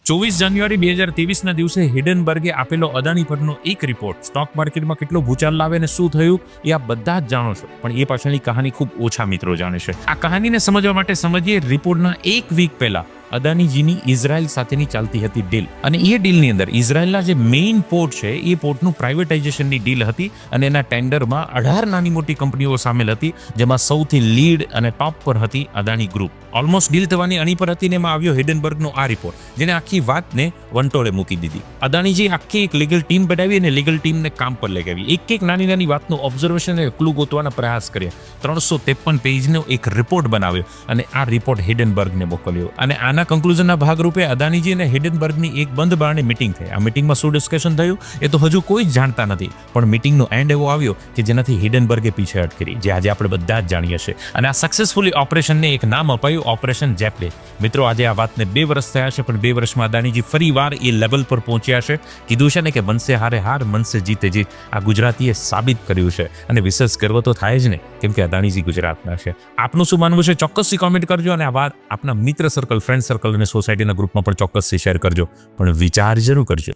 24 જાન્યુઆરી 2023ના દિવસે હિડનબર્ગે આપેલો અદાણી પરનો એક રિપોર્ટ સ્ટોક માર્કેટમાં કેટલો ભૂચાલ લાવે અને શું થયું એ આપ બધા જ જાણો છો, પણ એ પાછળની કહાની ખૂબ ઓછા મિત્રો જાણે છે. આ કહાનીને સમજવા માટે સમજીએ રિપોર્ટના એક વીક પહેલા અદાણીજીની ઇઝરાયલ સાથેની ચાલતી હતી ડીલ, અને એ ડીલની અંદર ઇઝરાયલના જે મેઇન પોર્ટ છે એ પોર્ટનું પ્રાઇવેટાઇઝેશનની ડીલ હતી, અને એના ટેન્ડરમાં 18 નાની મોટી કંપનીઓ સામેલ હતી, જેમાં સૌથી લીડ અને ટોપ પર હતી અદાણી ગ્રુપ. ઓલમોસ્ટ ડીલ થવાની અણી પર હતી ને એમાં આવ્યો હિડનબર્ગનો આ રિપોર્ટ, જેને આખી વાતને વંટોળે મૂકી દીધી. અદાણીજી આખી એક લીગલ ટીમ બનાવી અને લીગલ ટીમને કામ પર લઈ આવી, એક નાની નાની વાતનું ઓબ્ઝર્વેશન અને ક્લુ ગોતવાના પ્રયાસ કર્યા. 353 પેજનો એક રિપોર્ટ બનાવ્યો અને આ રિપોર્ટ હિડનબર્ગને મોકલ્યો. અને આના કન્ક્લુઝનના ભાગરૂપે અદાણીજી અને હિડનબર્ગની એક બંધ બારણે મીટિંગ થઈ. આ મીટિંગમાં શું ડિસ્કશન થયું એ તો હજુ કોઈ જ જાણતા નથી, પણ મીટિંગનો એન્ડ એવો આવ્યો કે જેનાથી હિડનબર્ગે પીછેહટ કરી, જે આજે આપણે બધા જ જાણીએ છીએ. અને આ સક્સેસફુલી ઓપરેશનને એક નામ અપાયું, ઓપરેશન જેપલે. મિત્રો, આજે આ વાતને 2 વર્ષ થયા છે, પણ 2 વર્ષમાં અદાણીજી ફરી વાર એ લેવલ પર પહોંચ્યા છે. કીધું છે ને કે મનસે હારે હાર, મનસે જીતે જીત. આ ગુજરાતીએ સાબિત કર્યું છે, અને વિશેષ ગર્વ તો થાય જ ને, કેમ કે અદાણીજી ગુજરાતના છે. આપનું શું માનવું છે ચોક્કસથી કોમેન્ટ કરજો, અને આ વાત આપના મિત્ર સર્કલ, ફ્રેન્ડ સર્કલ અને સોસાયટીના ગ્રુપમાં પણ ચોક્કસથી શેર કરજો, પણ વિચાર જરૂર કરજો.